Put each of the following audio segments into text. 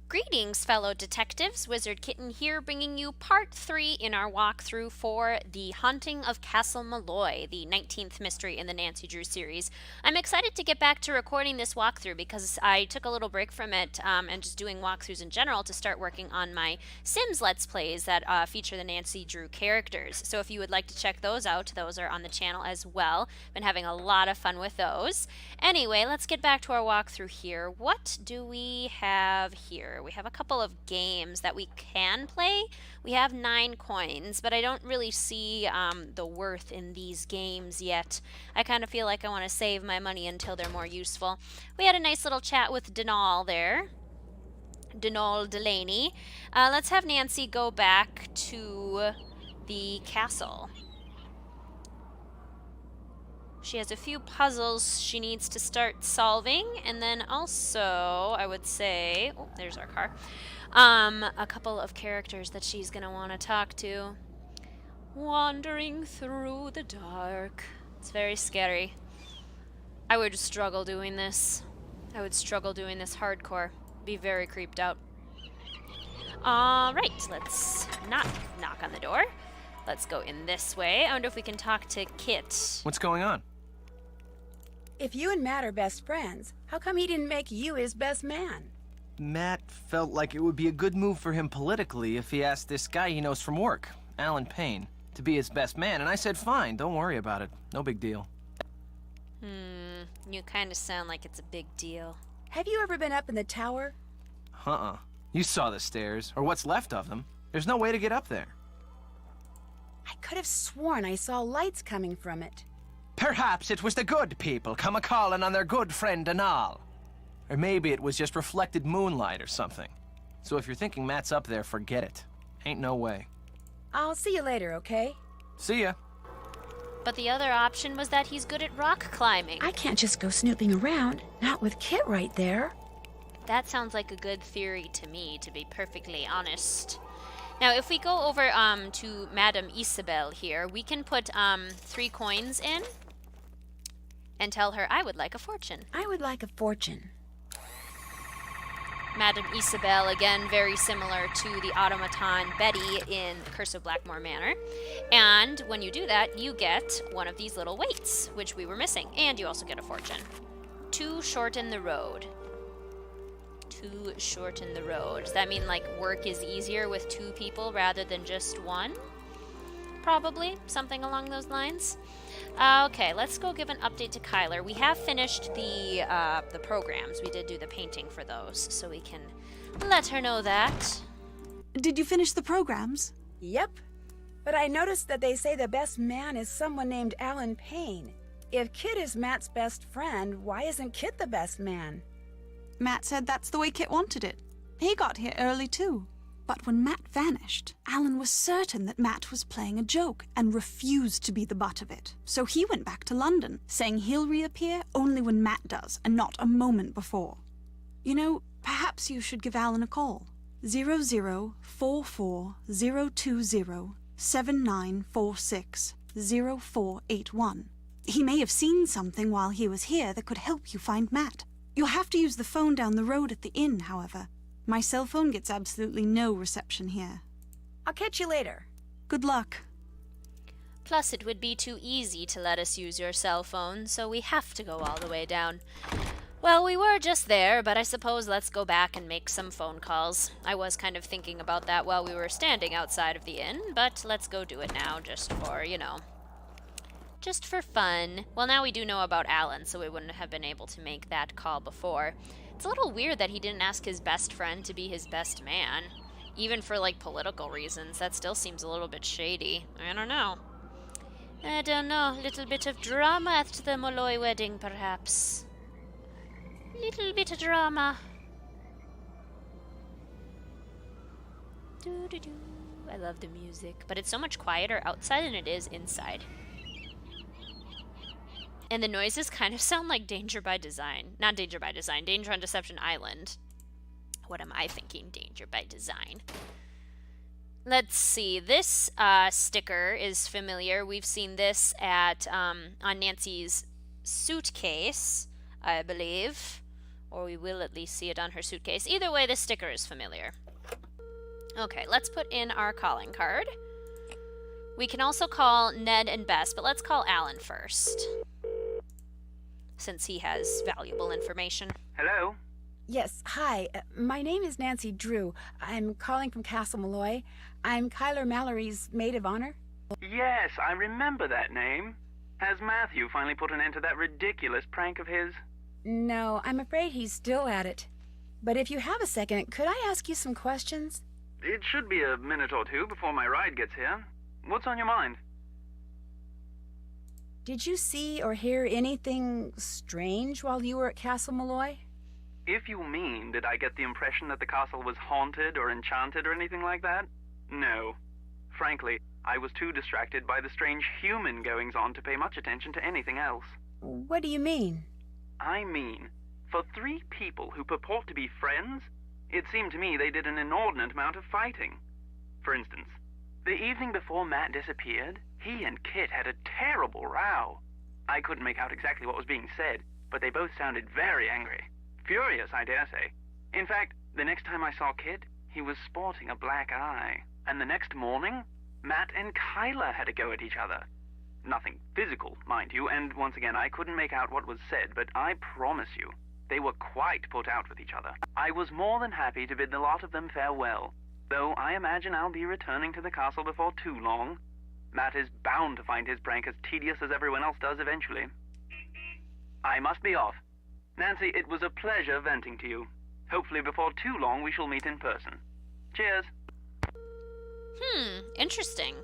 Greetings, fellow detectives. Wizard Kitten here, bringing you part 3 in our walkthrough for The Haunting of Castle Malloy, the 19th mystery in the Nancy Drew series. I'm excited to get back to recording this walkthrough because I took a little break from it and just doing walkthroughs in general to start working on my Sims Let's Plays that feature the Nancy Drew characters. So if you would like to check those out, those are on the channel as well. Been having a lot of fun with those. Anyway, let's get back to our walkthrough here. What do we have here? We have a couple of games that we can play. We have 9 coins, but I don't really see the worth in these games yet. I kind of feel like I want to save my money until they're more useful. We had a nice little chat with Denal there. Denal Delaney. Let's have Nancy go back to the castle. She has a few puzzles she needs to start solving, and then also, I would say, oh, there's our car, a couple of characters that she's going to want to talk to. Wandering through the dark. It's very scary. I would struggle doing this. I would struggle doing this hardcore. Be very creeped out. Alright, let's not knock on the door. Let's go in this way. I wonder if we can talk to Kit. What's going on? If you and Matt are best friends, how come he didn't make you his best man? Matt felt like it would be a good move for him politically if he asked this guy he knows from work, Alan Payne, to be his best man, and I said fine, don't worry about it. No big deal. You kind of sound like it's a big deal. Have you ever been up in the tower? You saw the stairs, or what's left of them. There's no way to get up there. I could have sworn I saw lights coming from it. Perhaps it was the good people come a-calling on their good friend Denal. Or maybe it was just reflected moonlight or something. So if you're thinking Matt's up there, forget it. Ain't no way. I'll see you later, okay? See ya. But the other option was that he's good at rock climbing. I can't just go snooping around, not with Kit right there. That sounds like a good theory to me, to be perfectly honest. Now, if we go over to Madame Isabel here, we can put 3 coins in and tell her, I would like a fortune. I would like a fortune. Madame Isabel, again, very similar to the automaton Betty in Curse of Blackmore Manor. And when you do that, you get one of these little weights, which we were missing. And you also get a fortune. To shorten the road. To shorten the road. Does that mean, like, work is easier with 2 people rather than just 1? Probably. Something along those lines. Okay, let's go give an update to Kyler. We have finished the programs. We did do the painting for those, so we can let her know that. Did you finish the programs? Yep. But I noticed that they say the best man is someone named Alan Payne. If Kit is Matt's best friend, why isn't Kit the best man? Matt said that's the way Kit wanted it. He got here early too. But when Matt vanished, Alan was certain that Matt was playing a joke and refused to be the butt of it. So he went back to London, saying he'll reappear only when Matt does and not a moment before. You know, perhaps you should give Alan a call. 0044-020-7946-0481. He may have seen something while he was here that could help you find Matt. You'll have to use the phone down the road at the inn, however. My cell phone gets absolutely no reception here. I'll catch you later. Good luck. Plus, it would be too easy to let us use your cell phone, so we have to go all the way down. Well, we were just there, but I suppose let's go back and make some phone calls. I was kind of thinking about that while we were standing outside of the inn, but let's go do it now just for, just for fun. Well, now we do know about Alan, so we wouldn't have been able to make that call before. It's a little weird that he didn't ask his best friend to be his best man. Even for, like, political reasons. That still seems a little bit shady. I don't know. A little bit of drama at the Malloy wedding, perhaps. Little bit of drama. Doo-doo-doo. I love the music. But it's so much quieter outside than it is inside. And the noises kind of sound like Danger by Design. Not Danger by Design, Danger on Deception Island. What am I thinking? Danger by Design. Let's see. This sticker is familiar. We've seen this at on Nancy's suitcase, I believe. Or we will at least see it on her suitcase. Either way, the sticker is familiar. Okay, let's put in our calling card. We can also call Ned and Bess, but let's call Alan first, since he has valuable information. Hello? Yes, hi. My name is Nancy Drew. I'm calling from Castle Malloy. I'm Kyler Mallory's maid of honor. Yes, I remember that name. Has Matthew finally put an end to that ridiculous prank of his? No, I'm afraid he's still at it. But if you have a second, could I ask you some questions? It should be a minute or two before my ride gets here. What's on your mind? Did you see or hear anything strange while you were at Castle Malloy? If you mean, did I get the impression that the castle was haunted or enchanted or anything like that? No. Frankly, I was too distracted by the strange human goings-on to pay much attention to anything else. What do you mean? I mean, for 3 people who purport to be friends, it seemed to me they did an inordinate amount of fighting. For instance, the evening before Matt disappeared, he and Kit had a terrible row. I couldn't make out exactly what was being said, but they both sounded very angry. Furious, I dare say. In fact, the next time I saw Kit, he was sporting a black eye. And the next morning, Matt and Kyler had a go at each other. Nothing physical, mind you, and once again, I couldn't make out what was said, but I promise you, they were quite put out with each other. I was more than happy to bid the lot of them farewell, though I imagine I'll be returning to the castle before too long. Matt is bound to find his prank as tedious as everyone else does eventually. I must be off. Nancy, it was a pleasure venting to you. Hopefully before too long we shall meet in person. Cheers. Interesting.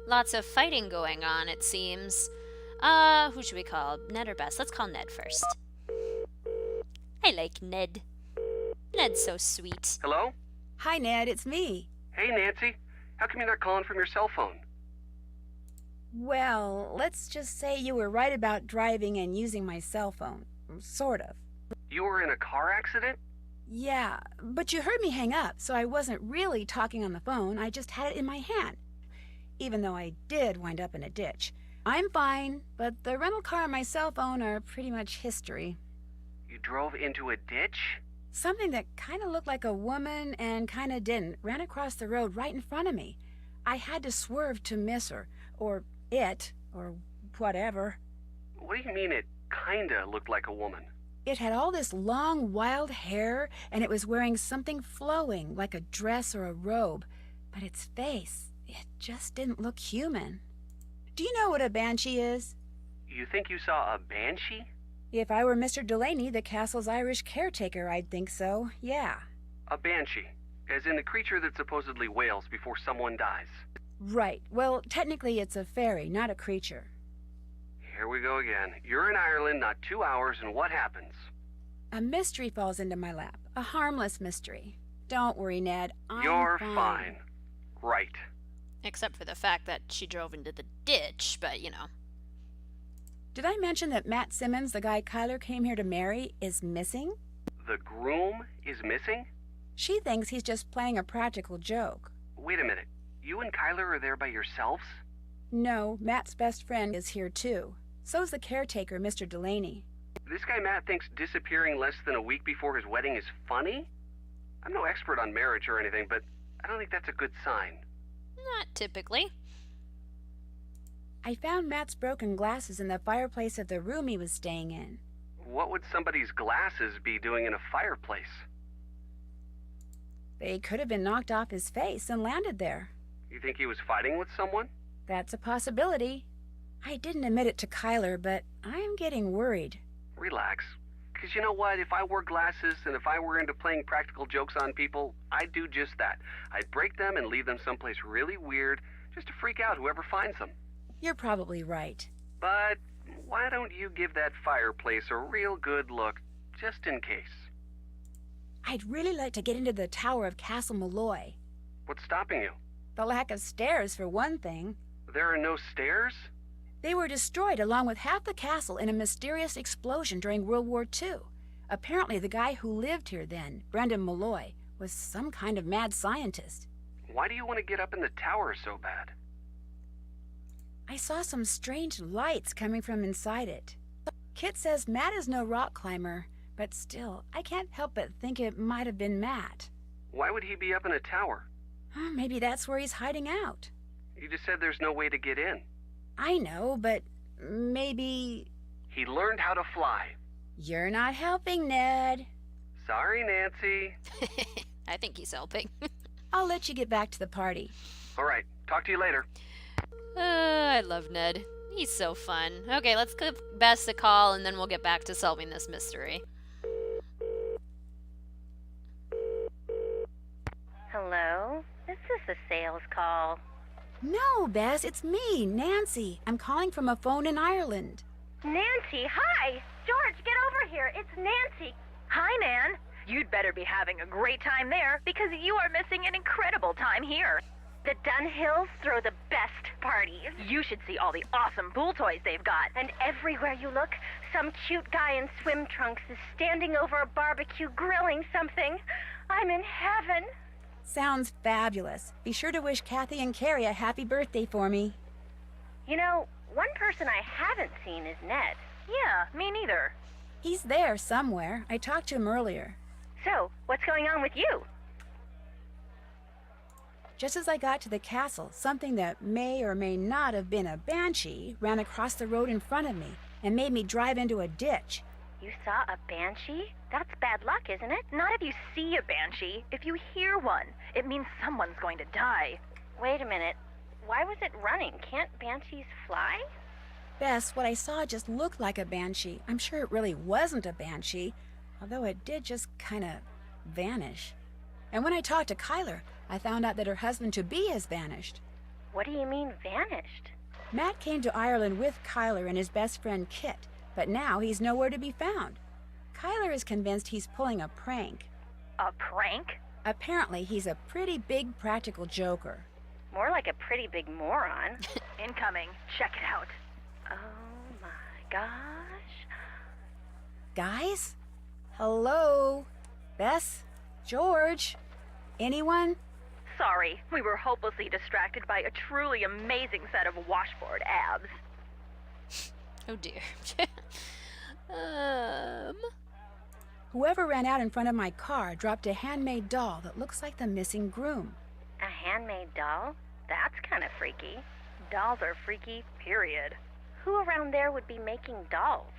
Lots of fighting going on, it seems. Who should we call? Ned or Bess? Let's call Ned first. I like Ned. Ned's so sweet. Hello? Hi, Ned, it's me. Hey, Nancy. How come you're not calling from your cell phone? Well, let's just say you were right about driving and using my cell phone. Sort of. You were in a car accident? Yeah, but you heard me hang up, so I wasn't really talking on the phone. I just had it in my hand. Even though I did wind up in a ditch. I'm fine, but the rental car and my cell phone are pretty much history. You drove into a ditch? Something that kind of looked like a woman and kind of didn't ran across the road right in front of me. I had to swerve to miss her, or it, or whatever. What do you mean it kinda looked like a woman? It had all this long, wild hair, and it was wearing something flowing, like a dress or a robe. But its face, it just didn't look human. Do you know what a banshee is? You think you saw a banshee? If I were Mr. Delaney, the castle's Irish caretaker, I'd think so, yeah. A banshee, as in the creature that supposedly wails before someone dies. Right. Well, technically it's a fairy, not a creature. Here we go again. You're in Ireland not 2 hours, and what happens? A mystery falls into my lap. A harmless mystery. Don't worry, Ned. You're fine. Right. Except for the fact that she drove into the ditch, but you know. Did I mention that Matt Simmons, the guy Kyler came here to marry, is missing? The groom is missing? She thinks he's just playing a practical joke. Wait a minute. You and Kyler are there by yourselves? No, Matt's best friend is here too. So's the caretaker, Mr. Delaney. This guy Matt thinks disappearing less than a week before his wedding is funny? I'm no expert on marriage or anything, but I don't think that's a good sign. Not typically. I found Matt's broken glasses in the fireplace of the room he was staying in. What would somebody's glasses be doing in a fireplace? They could have been knocked off his face and landed there. You think he was fighting with someone? That's a possibility. I didn't admit it to Kyler, but I'm getting worried. Relax. Because you know what? If I wore glasses and if I were into playing practical jokes on people, I'd do just that. I'd break them and leave them someplace really weird just to freak out whoever finds them. You're probably right. But why don't you give that fireplace a real good look, just in case? I'd really like to get into the tower of Castle Malloy. What's stopping you? The lack of stairs, for one thing. There are no stairs? They were destroyed along with half the castle in a mysterious explosion during World War II. Apparently the guy who lived here then, Brendan Malloy, was some kind of mad scientist. Why do you want to get up in the tower so bad? I saw some strange lights coming from inside it. Kit says Matt is no rock climber, But still, I can't help but think it might have been Matt. Why would he be up in a tower? Maybe that's where he's hiding out. You just said there's no way to get in. I know, but maybe... He learned how to fly. You're not helping, Ned. Sorry, Nancy. I think he's helping. I'll let you get back to the party. All right, talk to you later. I love Ned. He's so fun. Okay, let's give Bess a call and then we'll get back to solving this mystery. Hello? Is this a sales call? No, Bess, it's me, Nancy. I'm calling from a phone in Ireland. Nancy, hi! George, get over here. It's Nancy. Hi, Nan. You'd better be having a great time there because you are missing an incredible time here. The Dunhills throw the best parties. You should see all the awesome pool toys they've got. And everywhere you look, some cute guy in swim trunks is standing over a barbecue grilling something. I'm in heaven. Sounds fabulous. Be sure to wish Kathy and Carrie a happy birthday for me. You know, one person I haven't seen is Ned. Yeah, me neither. He's there somewhere. I talked to him earlier. So, what's going on with you? Just as I got to the castle, something that may or may not have been a banshee ran across the road in front of me and made me drive into a ditch. You saw a banshee? That's bad luck, isn't it? Not if you see a banshee. If you hear one, it means someone's going to die. Wait a minute. Why was it running? Can't banshees fly? Bess, what I saw just looked like a banshee. I'm sure it really wasn't a banshee, although it did just kind of vanish. And when I talked to Kyler, I found out that her husband-to-be has vanished. What do you mean, vanished? Matt came to Ireland with Kyler and his best friend Kit, but now he's nowhere to be found. Kyler is convinced he's pulling a prank. A prank? Apparently, he's a pretty big practical joker. More like a pretty big moron. Incoming. Check it out. Oh my gosh. Guys? Hello? Bess? George? Anyone? Sorry, we were hopelessly distracted by a truly amazing set of washboard abs. Oh dear. Whoever ran out in front of my car dropped a handmade doll that looks like the missing groom. A handmade doll? That's kind of freaky. Dolls are freaky, period. Who around there would be making dolls?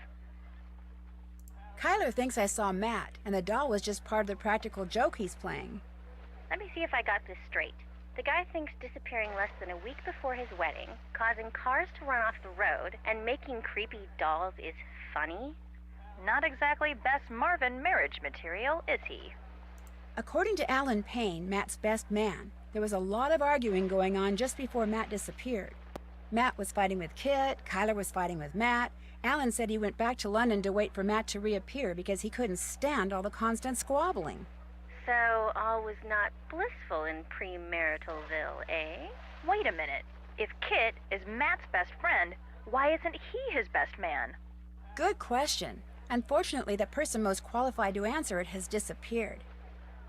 Kyler thinks I saw Matt, and the doll was just part of the practical joke he's playing. Let me see if I got this straight. The guy thinks disappearing less than a week before his wedding, causing cars to run off the road, and making creepy dolls is funny? Not exactly Bess Marvin marriage material, is he? According to Alan Payne, Matt's best man, there was a lot of arguing going on just before Matt disappeared. Matt was fighting with Kit, Kyler was fighting with Matt. Alan said he went back to London to wait for Matt to reappear because he couldn't stand all the constant squabbling. So all was not blissful in premaritalville, eh? Wait a minute. If Kit is Matt's best friend, why isn't he his best man? Good question. Unfortunately, the person most qualified to answer it has disappeared.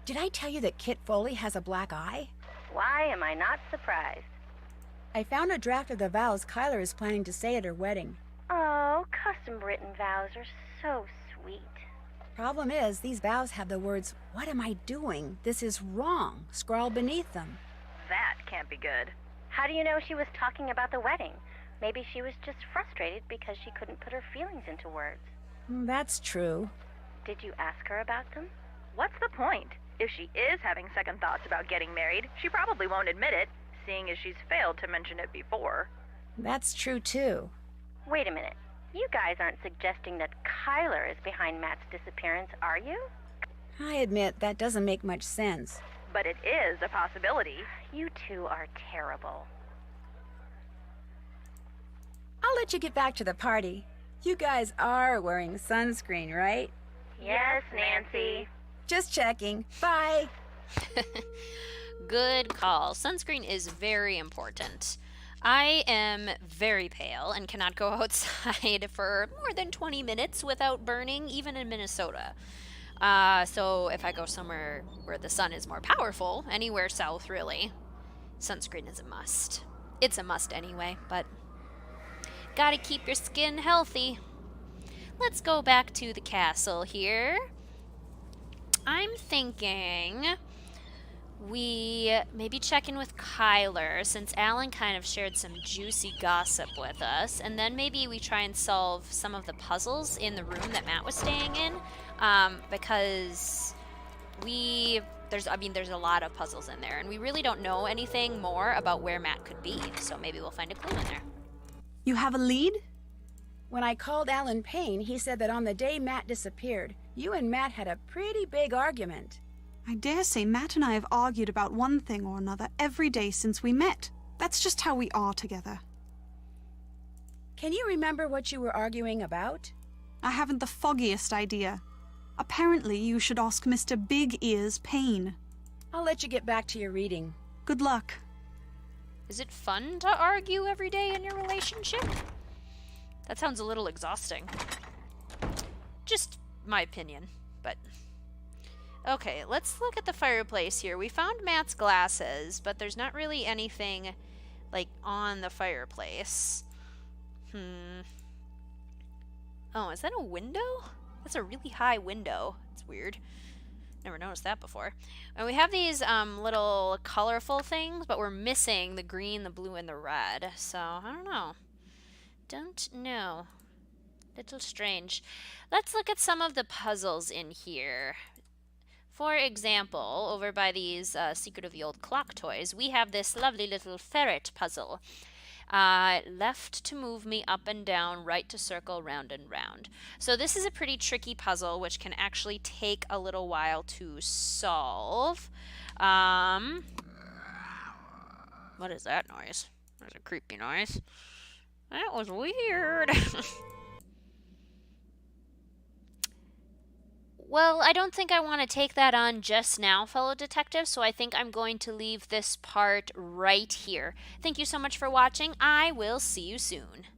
Did I tell you that Kit Foley has a black eye? Why am I not surprised? I found a draft of the vows Kyler is planning to say at her wedding. Oh, custom-written vows are so sweet. Problem is, these vows have the words, "What am I doing? This is wrong," scrawled beneath them. That can't be good. How do you know she was talking about the wedding? Maybe she was just frustrated because she couldn't put her feelings into words. That's true. Did you ask her about them? What's the point? If she is having second thoughts about getting married, she probably won't admit it, seeing as she's failed to mention it before. That's true, too. Wait a minute. You guys aren't suggesting that Kyler is behind Matt's disappearance, are you? I admit that doesn't make much sense. But it is a possibility. You two are terrible. I'll let you get back to the party. You guys are wearing sunscreen, right? Yes, Nancy. Just checking. Bye. Good call. Sunscreen is very important. I am very pale and cannot go outside for more than 20 minutes without burning, even in Minnesota. So if I go somewhere where the sun is more powerful, anywhere south really, sunscreen is a must. It's a must anyway, but gotta keep your skin healthy. let's go back to the castle here. I'm thinking we maybe check in with Kyler, since Alan kind of shared some juicy gossip with us, and then maybe we try and solve some of the puzzles in the room that Matt was staying in, because there's a lot of puzzles in there, and we really don't know anything more about where Matt could be, so maybe we'll find a clue in there. You have a lead? When I called Alan Payne, he said that on the day Matt disappeared, you and Matt had a pretty big argument. I dare say Matt and I have argued about one thing or another every day since we met. That's just how we are together. Can you remember what you were arguing about? I haven't the foggiest idea. Apparently, you should ask Mr. Big Ears Payne. I'll let you get back to your reading. Good luck. Is it fun to argue every day in your relationship? That sounds a little exhausting. Just my opinion, but... Okay, let's look at the fireplace here. We found Matt's glasses, but there's not really anything, like, on the fireplace. Oh, is that a window? That's a really high window. It's weird. Never noticed that before. And we have these little colorful things, but we're missing the green, the blue, and the red. So, I don't know. Don't know. Little strange. Let's look at some of the puzzles in here. For example, over by these Secret of the Old Clock toys, we have this lovely little ferret puzzle. Left to move me up and down, right to circle, round and round. So this is a pretty tricky puzzle, which can actually take a little while to solve. What is that noise? That's a creepy noise. That was weird. Well, I don't think I want to take that on just now, fellow detectives, so I think I'm going to leave this part right here. Thank you so much for watching. I will see you soon.